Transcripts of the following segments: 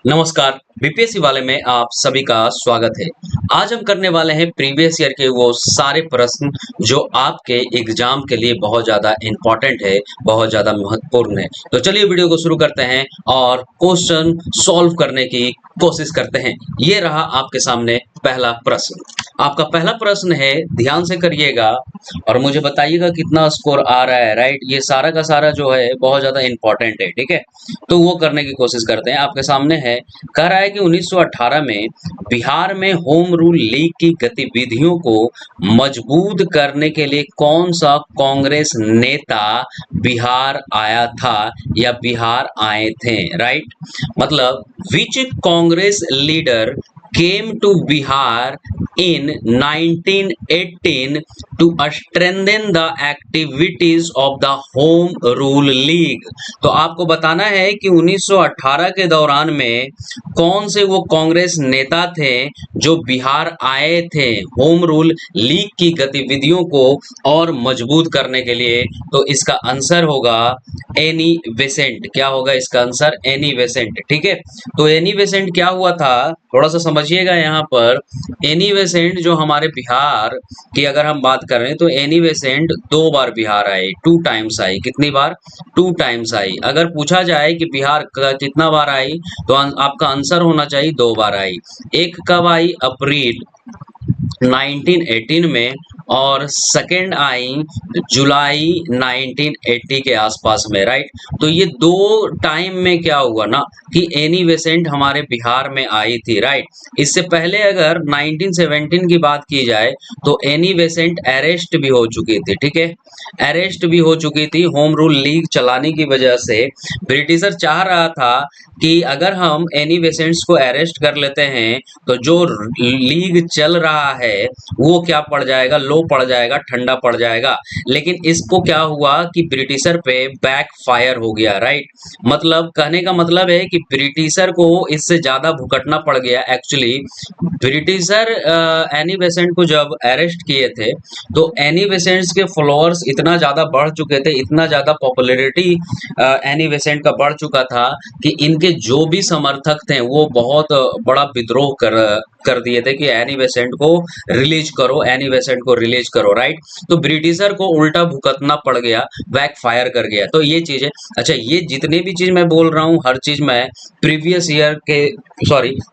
नमस्कार। बीपीएससी वाले में आप सभी का स्वागत है। आज हम करने वाले हैं प्रीवियस ईयर के वो सारे प्रश्न जो आपके एग्जाम के लिए बहुत ज़्यादा इम्पोर्टेंट है, बहुत ज़्यादा महत्वपूर्ण है। तो चलिए वीडियो को शुरू करते हैं और क्वेश्चन सॉल्व करने की कोशिश करते हैं। ये रहा आपके सामने पहला प्रश्न। आपका पहला प्रश्न है, ध्यान से करिएगा और मुझे बताइएगा कितना स्कोर आ रहा है। राइट, ये सारा का सारा जो है बहुत ज़्यादा इम्पोर्टेंट है। ठीक है, तो वो करने की कोशिश करते हैं। आपके सामने है, कह रहा है कि 1918 में बिहार में होम रूल लीग की गतिविधियों को मजबूत करने के लिए कौन सा कांग्रेस नेता बिहार आया था या बिहार आए थे। राइट, मतलब which Congress leader came to Bihar in 1918 to strengthen the activities of the Home Rule League। तो आपको बताना है कि 1918 के दौरान में कौन से वो कांग्रेस नेता थे जो बिहार आए थे होम रूल लीग की गतिविधियों को और मजबूत करने के लिए। तो इसका आंसर होगा एनी बेसेंट। क्या होगा इसका आंसर? Annie Besant. ठीक है, तो एनी बेसेंट क्या हुआ था, थोड़ा सा समझिएगा। यहाँ पर एनी बेसेंट जो हमारे बिहार की अगर हम बात करें तो Annie Besant 2 bar Bihar I, 2 times I. कितनी बार? 2 टाइम्स आई। अगर पूछा जाए कि बिहार कितना बार आई तो आपका आंसर होना चाहिए 2 बार आई। एक कब आई? अप्रैल 1918 में, और सेकेंड आई जुलाई 1980 के आसपास में। राइट, तो ये 2 टाइम में क्या हुआ ना कि एनी बेसेंट हमारे बिहार में आई थी। राइट, इससे पहले अगर 1917 की बात की जाए तो एनी बेसेंट अरेस्ट भी हो चुकी थी। ठीक है, अरेस्ट भी हो चुकी थी होम रूल लीग चलाने की वजह से। ब्रिटिशर चाह रहा था कि अगर हम एनी बेसेंट्स को अरेस्ट कर लेते हैं तो जो लीग चल रहा है वो क्या पड़ जाएगा? लो पड़ जाएगा, ठंडा पड़ जाएगा। लेकिन इसको क्या हुआ कि ब्रिटिशर पे बैक फायर हो गया। राइट, मतलब कहने का मतलब है कि ब्रिटिशर को इससे ज्यादा भुगतना पड़ गया। एक्चुअली ब्रिटिशर एनी बेसेंट को जब अरेस्ट किए थे तो एनी बेसेंट्स के फॉलोअर्स इतना ज्यादा बढ़ चुके थे, इतना ज्यादा पॉपुलैरिटी एनी बेसेंट का बढ़ चुका था कि इनके जो भी समर्थक थे वो बहुत बड़ा विद्रोह कर दिए थे कि एनी बेसेंट को रिलीज करो, एनी बेसेंट को रिलीज करो। राइट, तो ब्रिटिशर को उल्टा भुगतना पड़ गया, बैक फायर कर गया। तो ये चीज है। अच्छा, ये जितनी भी चीज मैं बोल रहा हूँ हर चीज मैं प्रीवियस ईयर के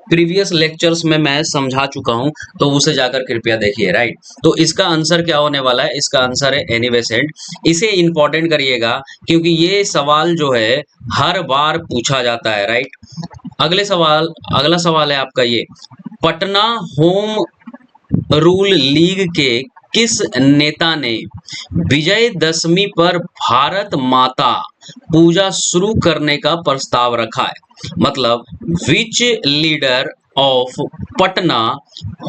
प्रीवियस लेक्चर्स में मैं समझा चुका हूँ, तो उसे जाकर कृपया देखिए। राइट, तो इसका आंसर क्या होने वाला है? इसका आंसर है एनी बेसेंट। इसे इंपॉर्टेंट करिएगा क्योंकि ये सवाल जो है हर बार पूछा जाता है। राइट, अगला सवाल है आपका ये, पटना होम रूल लीग के किस नेता ने विजयदशमी पर भारत माता पूजा शुरू करने का प्रस्ताव रखा है? मतलब which leader of Patna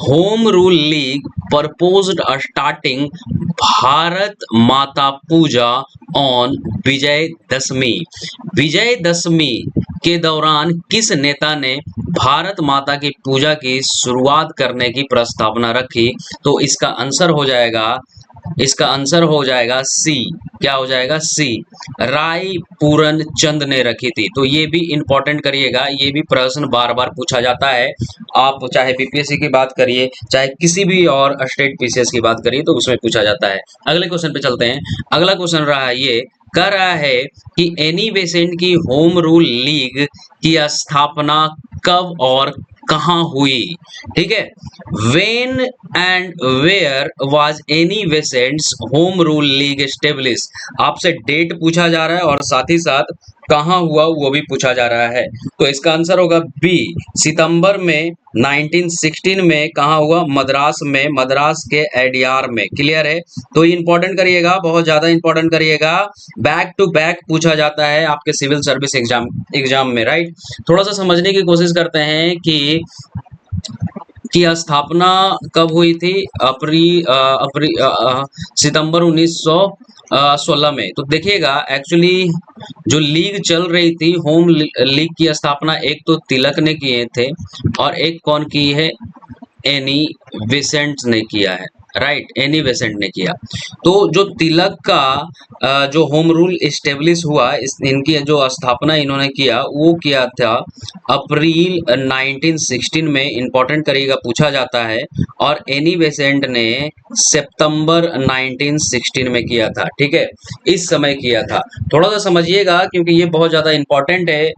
home rule league proposed starting Bharat Mata puja on Vijayadashami. Vijayadashami के दौरान किस नेता ने भारत माता की पूजा की शुरुआत करने की प्रस्तावना रखी? तो इसका आंसर हो जाएगा सी। क्या हो जाएगा? सी, राय पूरन चंद ने रखी थी। तो ये भी इंपॉर्टेंट करिएगा, ये भी प्रश्न बार बार पूछा जाता है। आप चाहे बीपीएससी की बात करिए, चाहे किसी भी और स्टेट पीसीएस की बात करिए, तो उसमें पूछा जाता है। अगले क्वेश्चन पे चलते हैं। अगला क्वेश्चन रहा ये, कह रहा है कि एनी बेसेंट की होम रूल लीग की स्थापना कब और कहाँ हुई? ठीक है, when and where was Annie Besant's home rule league establish. आपसे डेट पूछा जा रहा है और साथ ही साथ कहाँ हुआ वो भी पूछा जा रहा है। तो इसका आंसर होगा बी, सितंबर में 1916 में। कहाँ हुआ? मद्रास में, मद्रास के एडीआर में। क्लियर है? तो इंपॉर्टेंट करिएगा, बहुत ज्यादा इंपॉर्टेंट करिएगा। बैक टू बैक पूछा जाता है आपके सिविल सर्विस एग्जाम में। राइट, थोड़ा सा समझने की कोशिश करते हैं कि स्थापना कब हुई थी? सितंबर 1916 में। तो देखिएगा, एक्चुअली जो लीग चल रही थी होम लीग की स्थापना एक तो तिलक ने किए थे और एक कौन की है? एनी बेसेंट ने किया है। राइट, एनी बेसेंट ने किया। तो जो तिलक का जो होम रूल इस्टेब्लिश हुआ, इनकी जो स्थापना इन्होंने किया वो किया था अप्रैल 1916 में। इंपॉर्टेंट करिएगा, पूछा जाता है। और एनी बेसेंट ने सितंबर 1916 में किया था। ठीक है, इस समय किया था। थोड़ा सा समझिएगा क्योंकि ये बहुत ज्यादा इंपॉर्टेंट है।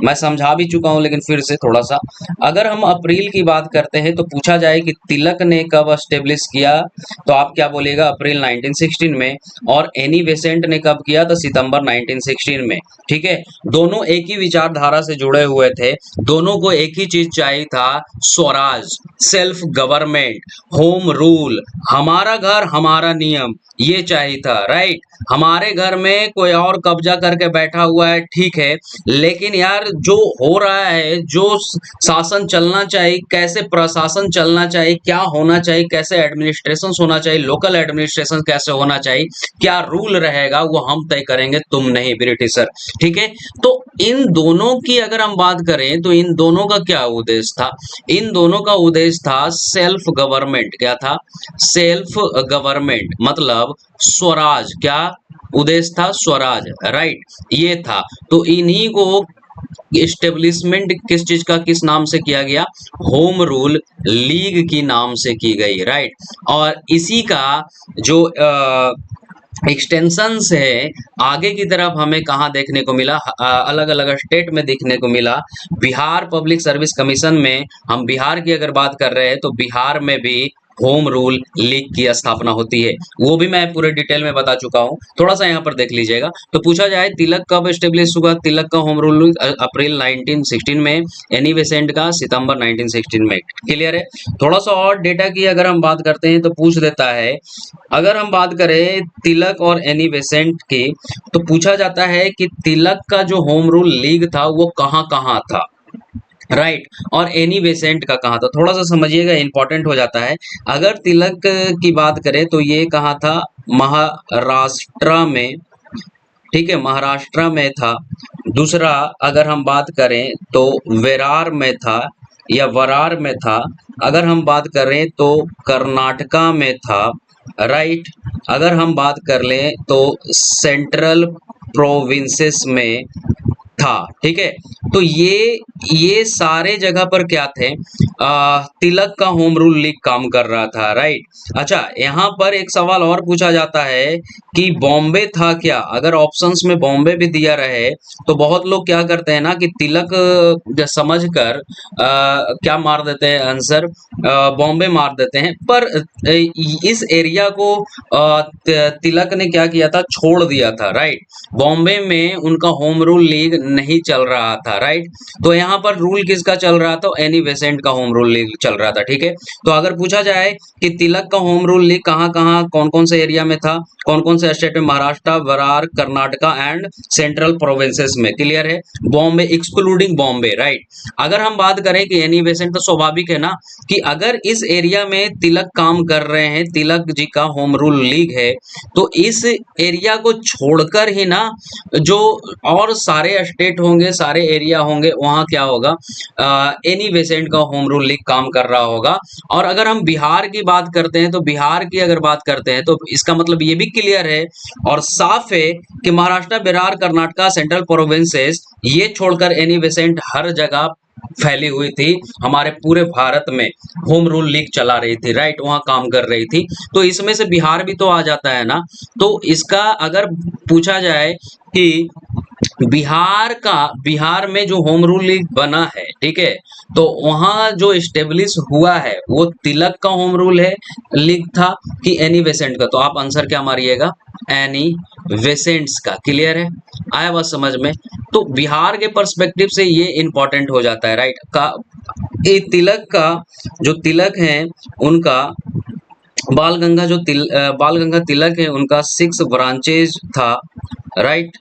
मैं समझा भी चुका हूं लेकिन फिर से थोड़ा सा, अगर हम अप्रैल की बात करते हैं तो पूछा जाए कि तिलक ने कब स्टेब्लिश किया, तो आप क्या बोलिएगा, अप्रैल 1916 में। और एनी बेसेंट ने कब किया, तो सितंबर 1916 में। ठीक है, दोनों एक ही विचारधारा से जुड़े हुए थे। दोनों को एक ही चीज चाहिए था, Swaraj, self government, home rule, हमारा घर हमारा नियम, ये चाहिए था। राइट, हमारे घर में कोई और कब्जा करके बैठा हुआ है, ठीक है, लेकिन यार जो हो रहा है, जो शासन चलना चाहिए, कैसे प्रशासन चलना चाहिए, क्या होना चाहिए, कैसे एडमिनिस्ट्रेशन होना चाहिए, लोकल एडमिनिस्ट्रेशन कैसे होना चाहिए, क्या रूल रहेगा, वो हम तय करेंगे, तुम नहीं ब्रिटिशर। ठीक है, तो इन दोनों की अगर हम बात करें तो इन दोनों का क्या उद्देश्य था? इन दोनों का उद्देश्य था सेल्फ गवर्नमेंट। क्या था? सेल्फ गवर्नमेंट, मतलब स्वराज। क्या उद्देश्य था? स्वराज। राइट, ये था। तो इन्हीं को इस्टेब्लिशमेंट किस चीज का, किस नाम से किया गया? होम रूल लीग की नाम से की गई। राइट, और इसी का जो एक्सटेंशंस है आगे की तरफ हमें कहाँ देखने को मिला? अलग अलग स्टेट में देखने को मिला। बिहार पब्लिक सर्विस कमीशन में, हम बिहार की अगर बात कर रहे हैं तो बिहार में भी होम रूल लीग की स्थापना होती है। वो भी मैं पूरे डिटेल में बता चुका हूँ, थोड़ा सा यहाँ पर देख लीजिएगा। तो पूछा जाए तिलक कब एस्टेब्लिश हुआ? तिलक का होम रूल अप्रैल 1916 में, एनी बेसेंट का सितंबर 1916 में। क्लियर है? थोड़ा सा और डेटा की अगर हम बात करते हैं तो पूछ देता है, अगर हम बात करें तिलक और एनी बेसेंट की, तो पूछा जाता है कि तिलक का जो होम रूल लीग था वो कहाँ कहाँ था। राइट, और एनी बेसेंट का कहाँ था? थोड़ा सा समझिएगा, इंपॉर्टेंट हो जाता है। अगर तिलक की बात करें तो ये कहाँ था? महाराष्ट्र में। ठीक है, महाराष्ट्र में था। दूसरा अगर हम बात करें तो वेरार में था या वरार में था। अगर हम बात करें तो कर्नाटका में था। राइट, अगर हम बात कर लें तो सेंट्रल प्रोविंसेस में था। ठीक है, तो ये सारे जगह पर क्या थे? तिलक का होम रूल लीग काम कर रहा था। राइट, अच्छा, यहाँ पर एक सवाल और पूछा जाता है कि बॉम्बे था क्या? अगर ऑप्शंस में बॉम्बे भी दिया रहे तो बहुत लोग क्या करते हैं ना कि तिलक समझकर क्या मार देते हैं आंसर, बॉम्बे मार देते हैं। पर इस एरिया को तिलक ने क्या किया था? छोड़ दिया था। राइट, बॉम्बे में उनका होम रूल लीग नहीं चल रहा था। राइट, तो यहाँ पर रूल किसका चल रहा था? एनी बेसेंट का होम रूल लीग चल रहा था। ठीक है, तो अगर पूछा जाए कि तिलक का होम रूल लीग कहाँ कहाँ, कौन कौन से एरिया में था, कौन कौन से स्टेट में? Maharashtra, Berar, Karnataka and central provinces में। क्लियर है? बॉम्बे एक्सक्लूडिंग बॉम्बे। राइट, अगर हम बात करें कि एनी बेसेंट, तो स्वाभाविक है ना कि अगर इस एरिया में तिलक काम कर रहे हैं, तिलक जी का होम रूल लीग है, तो इस एरिया को छोड़कर ही ना जो और सारे स्टेट होंगे, सारे एरिया होंगे, वहां क्या होगा? एनी बेसेंट का होम रूल लीग काम कर रहा होगा। और अगर हम बिहार की बात करते हैं तो बिहार की अगर बात करते हैं तो इसका मतलब ये भी क्लियर है और साफ है कि महाराष्ट्र, बिहार, कर्नाटका, सेंट्रल प्रोविंसेस, ये छोड़कर एनी बेसेंट हर जगह फैली हुई थी, हमारे पूरे भारत में होम रूल लीग चला रही थी। राइट, वहां काम कर रही थी। तो इसमें से बिहार भी तो आ जाता है ना। तो इसका अगर पूछा जाए कि बिहार में जो होम रूल लीग बना है, ठीक है, तो वहां जो स्टेब्लिश हुआ है वो तिलक का होम रूल है लीग था कि एनी बेसेंट का? तो आप आंसर क्या मारिएगा? एनी बेसेंट्स का। क्लियर है? आया बात समझ में? तो बिहार के पर्सपेक्टिव से ये इंपॉर्टेंट हो जाता है। राइट, का ये तिलक का जो तिलक है उनका बाल गंगा तिलक है, उनका 6 ब्रांचेज था। राइट,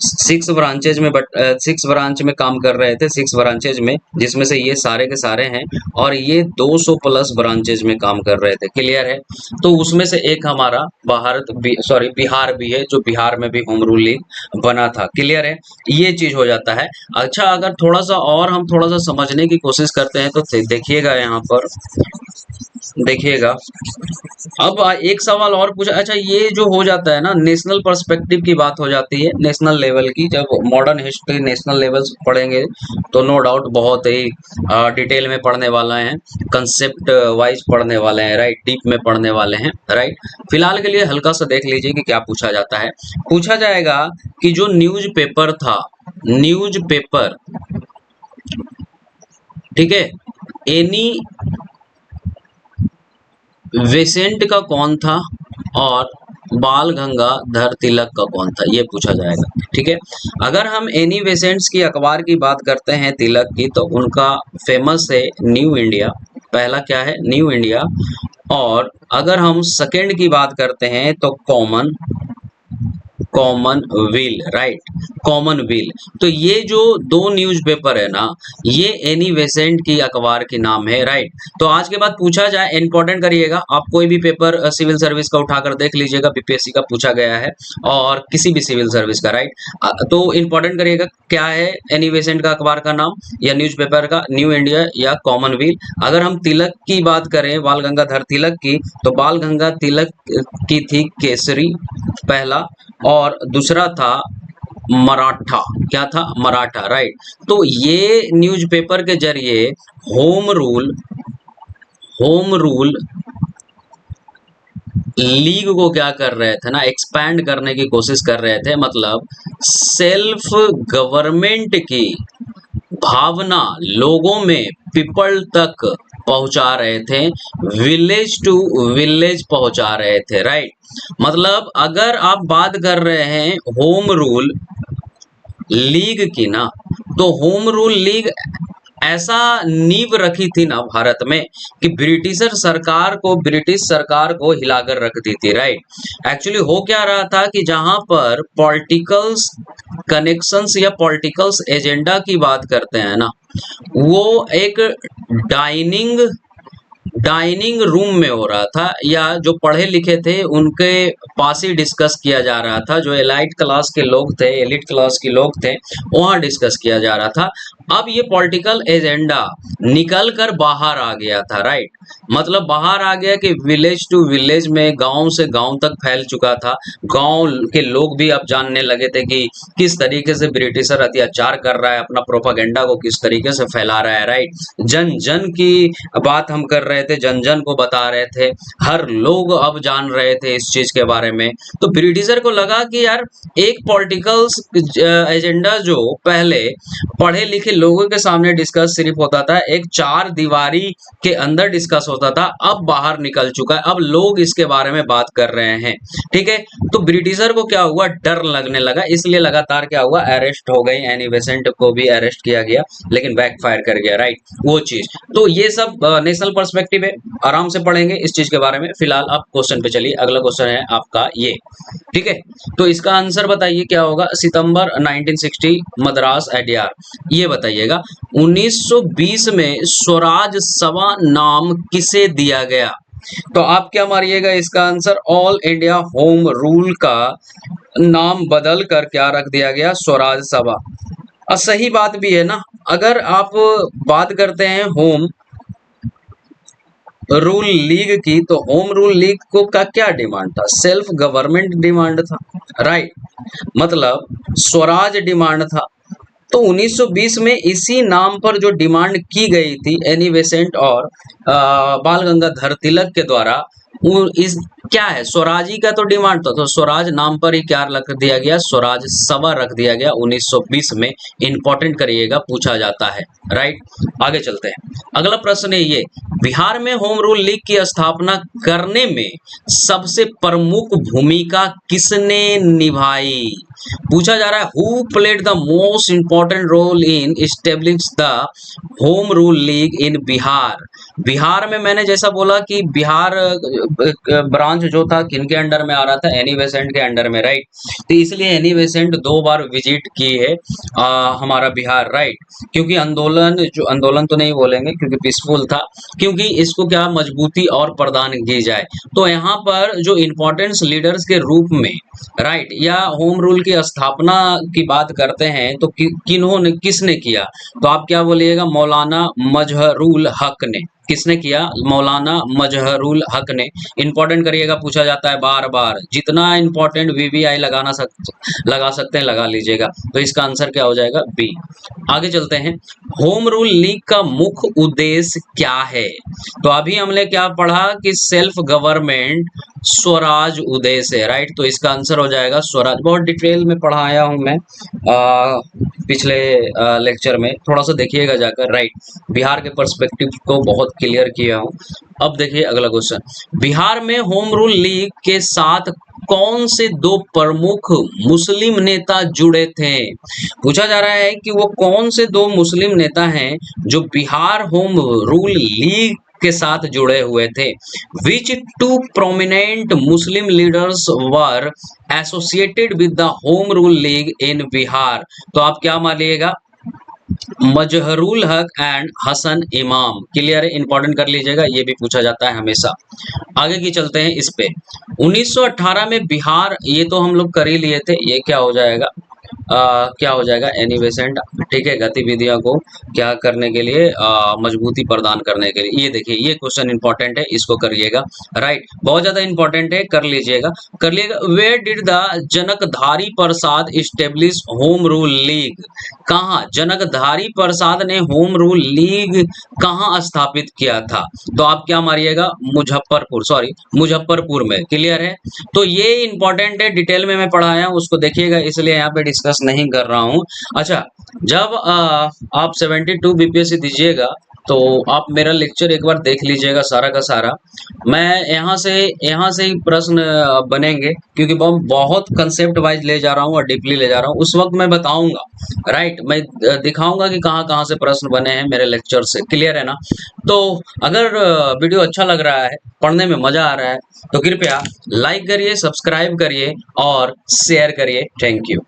6 ब्रांचेज में, बट 6 ब्रांच में काम कर रहे थे, 6 ब्रांचेज में, जिसमें से ये सारे के सारे हैं और ये 200 प्लस ब्रांचेज में काम कर रहे थे। क्लियर है? तो उसमें से एक हमारा बिहार भी है, जो बिहार में भी होम रूल लीग बना था। क्लियर है? ये चीज हो जाता है। अच्छा, अगर थोड़ा सा और हम थोड़ा सा समझने की कोशिश करते हैं तो देखिएगा यहाँ पर देखिएगा। अब एक सवाल और पूछा, अच्छा ये जो हो जाता है ना, नेशनल पर्सपेक्टिव की बात हो जाती है, नेशनल लेवल की। जब मॉडर्न हिस्ट्री नेशनल लेवल पढ़ेंगे तो नो डाउट बहुत ही डिटेल में पढ़ने वाला है, कंसेप्ट वाइज पढ़ने वाले हैं, राइट, डीप में पढ़ने वाले हैं, राइट। फिलहाल के लिए हल्का सा देख लीजिए कि क्या पूछा जाता है। पूछा जाएगा कि जो न्यूज पेपर था, न्यूज पेपर, ठीक है, एनी वेसेंट का कौन था और बाल गंगाधर तिलक का कौन था, ये पूछा जाएगा, ठीक है। अगर हम एनी वेसेंट्स की अखबार की बात करते हैं, तिलक की, तो उनका फेमस है न्यू इंडिया, पहला क्या है, न्यू इंडिया। और अगर हम सेकंड की बात करते हैं तो कॉमनवेल, राइट, कॉमनवेल। तो ये जो दो न्यूज़पेपर है ना, ये एनी वेसेंट की अखबार के नाम है, राइट। तो आज के बाद पूछा जाए, इंपॉर्टेंट करिएगा, आप कोई भी पेपर सिविल सर्विस का उठाकर देख लीजिएगा, बीपीएससी का पूछा गया है और किसी भी सिविल सर्विस का, राइट। तो इंपॉर्टेंट करिएगा क्या है एनी वेसेंट का अखबार का नाम या न्यूज़पेपर का, न्यू इंडिया या कॉमनवेल। अगर हम तिलक की बात करें, बाल गंगाधर तिलक की, तो बाल गंगा तिलक की थी केसरी, पहला, और दूसरा था मराठा, क्या था, मराठा, राइट। तो ये न्यूज़पेपर के जरिए होम रूल लीग को क्या कर रहे थे ना, एक्सपैंड करने की कोशिश कर रहे थे, मतलब सेल्फ गवर्नमेंट की भावना लोगों में, पीपल तक पहुंचा रहे थे, विलेज टू विलेज पहुंचा रहे थे, राइट। मतलब अगर आप बात कर रहे हैं होम रूल लीग की ना, तो होम रूल लीग ऐसा नींव रखी थी ना भारत में कि ब्रिटिश सरकार को हिलाकर रखती थी, राइट। एक्चुअली हो क्या रहा था कि जहां पर पॉलिटिकल्स कनेक्शंस या पॉलिटिकल्स एजेंडा की बात करते हैं ना, वो एक डाइनिंग डाइनिंग रूम में हो रहा था, या जो पढ़े लिखे थे उनके पास ही डिस्कस किया जा रहा था, जो एलाइट क्लास के लोग थे, एलिट क्लास के लोग थे, वहां डिस्कस किया जा रहा था। अब ये पॉलिटिकल एजेंडा निकल कर बाहर आ गया था, राइट। मतलब बाहर आ गया कि विलेज टू विलेज में, गांव से गांव तक फैल चुका था। गांव के लोग भी अब जानने लगे थे कि किस तरीके से ब्रिटिशर अत्याचार कर रहा है, अपना प्रोपागेंडा को किस तरीके से फैला रहा है, राइट। जन जन की बात हम कर रहे थे, जन जन को बता रहे थे, हर लोग अब जान रहे थे इस चीज के बारे में। तो ब्रिटिशर को लगा कि यार एक पॉलिटिकल एजेंडा जो पहले पढ़े लिखे लोगों के सामने डिस्कस सिर्फ होता था, एक चार दीवारी के अंदर डिस्कस होता था, अब बाहर निकल चुका है, अब लोग इसके बारे में बात कर रहे हैं, ठीक है। तो ब्रिटिशर को क्या हुआ, डर लगने लगा, इसलिए लगातार क्या हुआ, अरेस्ट हो गई, एनी बेसेंट को भी अरेस्ट किया गया, लेकिन बैकफायर कर गया, राइट, वो चीज। तो ये सब नेशनल पर्सपेक्टिव है, आराम से पढ़ेंगे इस चीज के बारे में। फिलहाल आप क्वेश्चन पे चलिए, अगला क्वेश्चन है आपका ये, ठीक है। तो इसका आंसर बताइए क्या होगा, सितंबर 1960 मद्रास एडीआर, ये बताइएगा। 1920 में स्वराज सभा नाम किसे दिया गया, तो आप क्या मारिएगा इसका answer, all India home rule का नाम बदल कर क्या रख दिया गया, स्वराज सभा। और सही बात भी है ना, अगर आप बात करते हैं होम रूल लीग की, तो होम रूल लीग को का क्या डिमांड था, सेल्फ गवर्नमेंट डिमांड था, राइट, मतलब स्वराज डिमांड था। तो 1920 में इसी नाम पर जो डिमांड की गई थी एनी बेसेंट और बाल गंगाधर तिलक के द्वारा, वो इस क्या है, स्वराज ही का तो डिमांड था, तो स्वराज नाम पर ही क्या रख दिया गया, स्वराज सभा रख दिया गया 1920 में। इंपॉर्टेंट करिएगा, पूछा जाता है, राइट। आगे चलते हैं, अगला प्रश्न है ये, बिहार में होम रूल लीग की स्थापना करने में सबसे प्रमुख भूमिका किसने निभाई, पूछा जा रहा है, who played the most important role in establish the home rule league in Bihar. Bihar में मैंने जैसा बोला कि बिहार ब्रांच जो था किनके अंडर में आ रहा था, एनी बेसेंट के अंडर में, राइट। तो इसलिए एनी बेसेंट 2 बार विजिट की है हमारा बिहार, राइट। क्योंकि आंदोलन तो नहीं बोलेंगे क्योंकि पीसफुल था, क्योंकि इसको क्या मजबूती और प्रदान की जाए, तो यहाँ पर जो इंपॉर्टेंस लीडर्स के रूप में, राइट, या होम रूल की स्थापना की बात करते हैं तो किन्होंने, किसने किया, तो आप क्या बोलिएगा, मौलाना मजहरूल हक ने, किसने किया? मौलाना मजहरुल हक ने। इंपॉर्टेंट करिएगा, पूछा जाता है बार बार, जितना इंपॉर्टेंट वीवीआई लगा सकते हैं लगा लीजिएगा। तो इसका आंसर क्या हो जाएगा? बी। आगे चलते हैं, होम रूल लीग का मुख्य उद्देश्य क्या है? तो अभी हमने क्या पढ़ा कि सेल्फ गवर्नमेंट स्वराज उद्देश्य है, राइट। तो इसका आंसर हो जाएगा स्वराज। बहुत डिटेल में पढ़ाया हूं मैं पिछले लेक्चर में, थोड़ा सा देखिएगा जाकर, राइट। बिहार के पर्सपेक्टिव को बहुत क्लियर किया हूं। अब देखिए अगला क्वेश्चन, बिहार में होम रूल लीग के साथ कौन से दो प्रमुख मुस्लिम नेता जुड़े थे? पूछा जा रहा है कि वो कौन से दो मुस्लिम नेता हैं जो बिहार होम रूल लीग के साथ जुड़े हुए थे। Which two prominent Muslim leaders were associated with the home rule league in Bihar? तो आप क्या मानिएगा? मजहरुल हक एंड हसन इमाम। क्लियर है, इंपॉर्टेंट कर लीजिएगा, ये भी पूछा जाता है हमेशा। आगे की चलते हैं इस पे, 1918 में बिहार, ये तो हम लोग कर ही लिए थे, ये क्या हो जाएगा? क्या हो जाएगा? एनिवेसेंट, ठीक है, गतिविधियों को क्या करने के लिए? मजबूती प्रदान करने के लिए। ये देखिए, ये क्वेश्चन इंपॉर्टेंट है, इसको करिएगा, राइट। बहुत ज्यादा इंपॉर्टेंट है, कर लीजिएगा कर लीजिएगा। Where did the Janakdhari Prasad establish home rule league? कहाँ जनकधारी प्रसाद ने होम रूल लीग कहाँ स्थापित किया था? तो आप क्या मारिएगा? मुजफ्फरपुर, सॉरी मुजफ्फरपुर में। क्लियर है, तो ये इंपॉर्टेंट है, डिटेल में मैं पढ़ाया हूं, उसको देखिएगा, इसलिए यहाँ पे डिस्कस नहीं कर रहा हूं। अच्छा, जब आप 72 बीपीएससी दीजिएगा तो आप मेरा लेक्चर एक बार देख लीजिएगा सारा का सारा। मैं यहाँ से ही प्रश्न बनेंगे, क्योंकि बहुत कंसेप्ट वाइज ले जा रहा हूँ और डीपली ले जा रहा हूँ। उस वक्त मैं बताऊंगा, राइट, मैं दिखाऊंगा कि कहाँ कहाँ से प्रश्न बने हैं मेरे लेक्चर से। क्लियर है ना? तो अगर वीडियो अच्छा लग रहा है, पढ़ने में मजा आ रहा है, तो कृपया लाइक करिए, सब्सक्राइब करिए और शेयर करिए। Thank you.